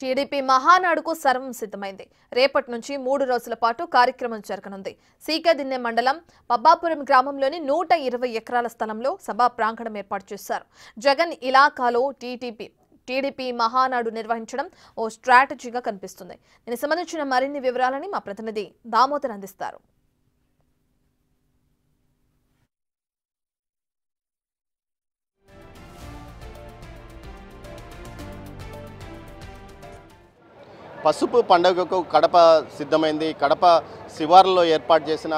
TDP మహానాడుకు సర్వం సిద్ధమైంది. రేపటి నుంచి 3 రోజుల పాటు కార్యక్రమం జరగనుంది. సీకేదిన్నె మండలం పబ్బాపురం గ్రామంలోని 120 ఎకరాల స్థలంలో సభా ప్రాంగణం ఏర్పాటు చేశారు. జగన్ ఇలాకాలో టీడీపీ మహానాడు నిర్వహించడం ఓ స్ట్రాటజీగా కనిపిస్తుంది. దీనికి సంబంధించిన మరిన్ని వివరాలని మా ప్రతినిధి దామోదర్ అందిస్తారు. పసుపు పండుగకు కడప సిద్ధమైంది. కడప శివారులో ఏర్పాటు చేసిన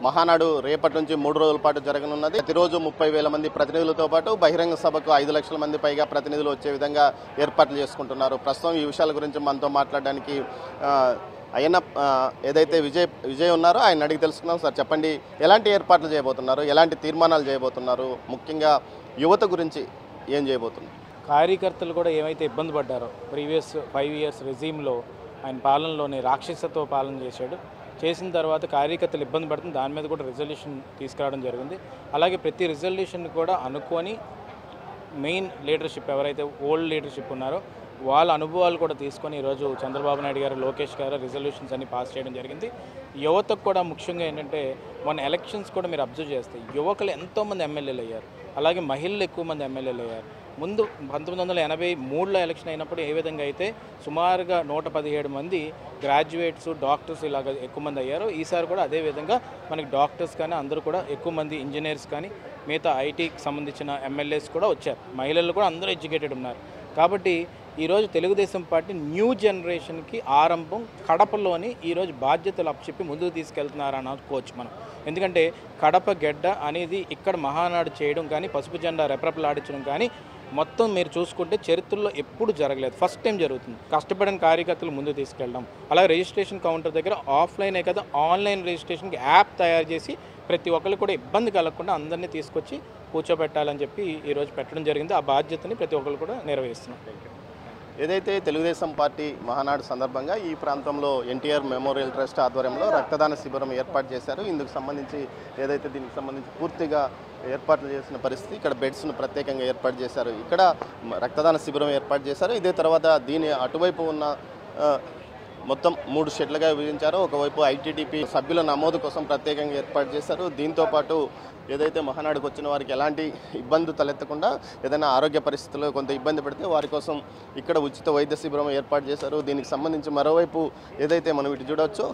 మహానాడు రేపటి నుంచి 3 రోజుల పాటు జరగనున్నది. ప్రతిరోజు 30,000 మంది ప్రతినిధులతో పాటు బహిరంగ సభకు 5 లక్షల మంది పైగా ప్రతినిధులు వచ్చే విధంగా ఏర్పాట్లు చేసుకుంటున్నారు. ప్రస్తుతం ఈ విషయాల గురించి మనతో మాట్లాడడానికి ఆయన ఏదైతే విజయ్ ఉన్నారో ఆయన అడిగి తెలుసుకున్నాం. సార్ చెప్పండి, ఎలాంటి ఏర్పాట్లు చేయబోతున్నారు, ఎలాంటి తీర్మానాలు చేయబోతున్నారు, ముఖ్యంగా యువత గురించి ఏం చేయబోతున్నారు? కార్యకర్తలు కూడా ఏమైతే ఇబ్బంది పడ్డారో ప్రీవియస్ 5 ఇయర్స్ రెజీమ్లో ఆయన పాలనలోనే రాక్షసత్వ పాలన చేసిన తర్వాత కార్యకర్తలు ఇబ్బంది పడుతుంది. దాని మీద కూడా రిజల్యూషన్ తీసుకురావడం జరిగింది. అలాగే ప్రతి రిజల్యూషన్ కూడా అనుకొని మెయిన్ లీడర్షిప్ ఎవరైతే ఓల్డ్ లీడర్షిప్ ఉన్నారో వాళ్ళ అనుభవాలు కూడా తీసుకొని ఈరోజు చంద్రబాబు నాయుడు గారు, లోకేష్ గారు రిజల్యూషన్స్ అన్ని పాస్ చేయడం జరిగింది. యువతకు కూడా ముఖ్యంగా ఏంటంటే మన ఎలక్షన్స్ కూడా మీరు అబ్జర్వ్ చేస్తే యువకులు ఎంతోమంది ఎమ్మెల్యేలు అయ్యారు, అలాగే మహిళలు ఎక్కువ మంది ఎమ్మెల్యేలు అయ్యారు. ముందు 1983లో ఎలక్షన్ అయినప్పుడు ఏ విధంగా అయితే సుమారుగా 117 మంది గ్రాడ్యుయేట్స్, డాక్టర్స్ ఇలాగ ఎక్కువ మంది అయ్యారు. ఈసారి కూడా అదేవిధంగా మనకి డాక్టర్స్ కానీ అందరూ కూడా ఎక్కువ మంది, ఇంజనీర్స్ కానీ మిగతా ఐటీకి సంబంధించిన ఎమ్మెల్యేస్ కూడా వచ్చారు. మహిళలు కూడా అందరూ ఎడ్యుకేటెడ్ ఉన్నారు. కాబట్టి ఈరోజు తెలుగుదేశం పార్టీ న్యూ జనరేషన్కి ఆరంభం కడపలోని ఈరోజు బాధ్యతలు అప్పచెప్పి ముందుకు తీసుకెళ్తున్నారని అనుకోవచ్చు మనం. ఎందుకంటే కడప గెడ్డ అనేది ఇక్కడ మహానాడు చేయడం కానీ, పసుపు జెండా రెపరెపలాడించడం కానీ మొత్తం మీరు చూసుకుంటే చరిత్రలో ఎప్పుడు జరగలేదు. ఫస్ట్ టైం జరుగుతుంది. కష్టపడిన కార్యకర్తలు ముందుకు తీసుకెళ్ళడం, అలాగే రిజిస్ట్రేషన్ కౌంటర్ దగ్గర ఆఫ్లైనే కదా ఆన్లైన్ రిజిస్ట్రేషన్కి యాప్ తయారు చేసి ప్రతి ఒక్కరు కూడా ఇబ్బంది కలగకుండా అందరినీ తీసుకొచ్చి కూర్చోబెట్టాలని చెప్పి ఈరోజు పెట్టడం జరిగింది. ఆ బాధ్యతని ప్రతి ఒక్కరు కూడా నిర్వహిస్తున్నాం. ఏదైతే తెలుగుదేశం పార్టీ మహానాడు సందర్భంగా ఈ ప్రాంతంలో ఎన్టీఆర్ మెమోరియల్ ట్రస్ట్ ఆధ్వర్యంలో రక్తదాన శిబిరం ఏర్పాటు చేశారు. ఇందుకు సంబంధించి దీనికి సంబంధించి పూర్తిగా ఏర్పాట్లు చేసిన పరిస్థితి. ఇక్కడ బెడ్స్ను ప్రత్యేకంగా ఏర్పాటు చేశారు. ఇక్కడ రక్తదాన శిబిరం ఏర్పాటు చేశారు. ఇదే తర్వాత దీని అటువైపు ఉన్న మొత్తం 3 షెడ్లుగా విభజించారు. ఒకవైపు ఐటీడీపీ సభ్యుల నమోదు కోసం ప్రత్యేకంగా ఏర్పాటు చేశారు. దీంతోపాటు ఏదైతే మహానాడుకు వచ్చిన వారికి ఎలాంటి ఇబ్బంది తలెత్తకుండా ఏదైనా ఆరోగ్య పరిస్థితుల్లో కొంత ఇబ్బంది పడితే వారి కోసం ఇక్కడ ఉచిత వైద్య శిబిరం ఏర్పాటు చేశారు. దీనికి సంబంధించి మరోవైపు ఏదైతే మనం ఇటు చూడవచ్చు,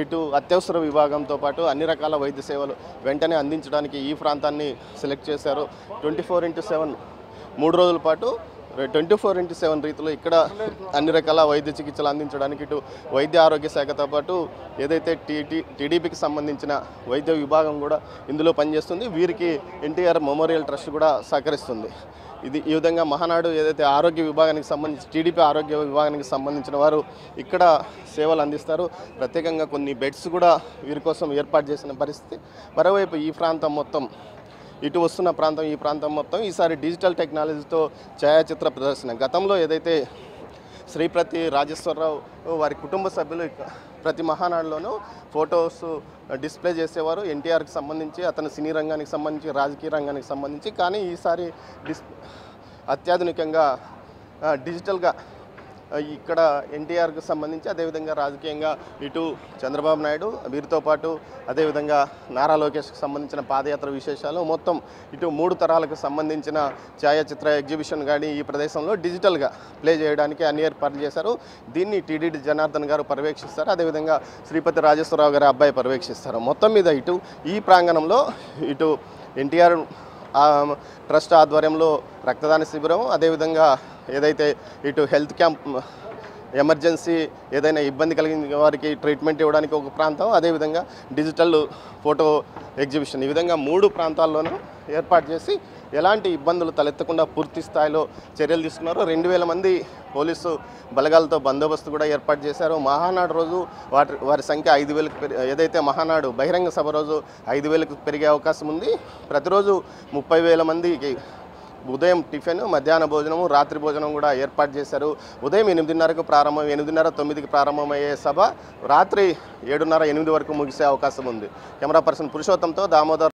ఇటు అత్యవసర విభాగంతో పాటు అన్ని రకాల వైద్య సేవలు వెంటనే అందించడానికి ఈ ప్రాంతాన్ని సెలెక్ట్ చేశారు. 24/7 3 రోజుల పాటు 24/7 రీతిలో ఇక్కడ అన్ని రకాల వైద్య చికిత్సలు అందించడానికి ఇటు వైద్య ఆరోగ్య శాఖతో పాటు ఏదైతే టీడీపీకి సంబంధించిన వైద్య విభాగం కూడా ఇందులో పనిచేస్తుంది. వీరికి ఎన్టీఆర్ మెమోరియల్ ట్రస్ట్ కూడా సహకరిస్తుంది. ఈ విధంగా మహానాడు ఏదైతే ఆరోగ్య విభాగానికి సంబంధించి టీడీపీ ఆరోగ్య విభాగానికి సంబంధించిన వారు ఇక్కడ సేవలు అందిస్తారు. ప్రత్యేకంగా కొన్ని బెడ్స్ కూడా వీరి కోసం ఏర్పాటు చేసిన పరిస్థితి. మరోవైపు ఈ ప్రాంతం మొత్తం, ఇటు వస్తున్న ప్రాంతం, ఈ ప్రాంతం మొత్తం ఈసారి డిజిటల్ టెక్నాలజీతో ఛాయాచిత్ర ప్రదర్శన. గతంలో ఏదైతే శ్రీపతి రాజేశ్వరరావు వారి కుటుంబ సభ్యులు ప్రతి మహానాడులోనూ ఫొటోస్ డిస్ప్లే చేసేవారు ఎన్టీఆర్కి సంబంధించి, అతని సినీ రంగానికి సంబంధించి, రాజకీయ రంగానికి సంబంధించి. కానీ ఈసారి అత్యాధునికంగా డిజిటల్గా ఇక్కడ ఎన్టీఆర్కి సంబంధించి, అదేవిధంగా రాజకీయంగా ఇటు చంద్రబాబు నాయుడు, వీరితో పాటు అదేవిధంగా నారా లోకేష్కి సంబంధించిన పాదయాత్ర విశేషాలు మొత్తం ఇటు 3 తరాలకు సంబంధించిన ఛాయాచిత్ర ఎగ్జిబిషన్ కానీ ఈ ప్రదేశంలో డిజిటల్గా ప్లే చేయడానికి అన్ని ఏర్పాట్లు చేశారు. దీన్ని టీడీడీ జనార్దన్ గారు పర్యవేక్షిస్తారు. అదేవిధంగా శ్రీపతి రాజేశ్వరరావు గారి అబ్బాయి పర్యవేక్షిస్తారు. మొత్తం మీద ఇటు ఈ ప్రాంగణంలో ఇటు ఎన్టీఆర్ ట్రస్ట్ ఆధ్వర్యంలో రక్తదాన శిబిరం, అదేవిధంగా ఏదైతే ఇటు హెల్త్ క్యాంప్, ఎమర్జెన్సీ ఏదైనా ఇబ్బంది కలిగిన వారికి ట్రీట్మెంట్ ఇవ్వడానికి ఒక ప్రాంతం, అదేవిధంగా డిజిటల్ ఫోటో ఎగ్జిబిషన్, ఈ విధంగా 3 ప్రాంతాల్లోనూ ఏర్పాటు చేసి ఎలాంటి ఇబ్బందులు తలెత్తకుండా పూర్తి స్థాయిలో చర్యలు తీసుకున్నారు. 2,000 మంది పోలీసు బలగాలతో బందోబస్తు కూడా ఏర్పాటు చేశారు. మహానాడు రోజు వారి సంఖ్య 5,000కు ఏదైతే మహానాడు బహిరంగ సభ రోజు 5,000కు పెరిగే అవకాశం ఉంది. ప్రతిరోజు 30,000 మందికి ఉదయం టిఫిన్, మధ్యాహ్న భోజనము, రాత్రి భోజనం కూడా ఏర్పాటు చేశారు. ఉదయం 8:30కు ప్రారంభం, 8:30, 9కి ప్రారంభమయ్యే సభ రాత్రి 7:30, 8 వరకు ముగిసే అవకాశం ఉంది. కెమెరా పర్సన్ పురుషోత్తంతో దామోదర్.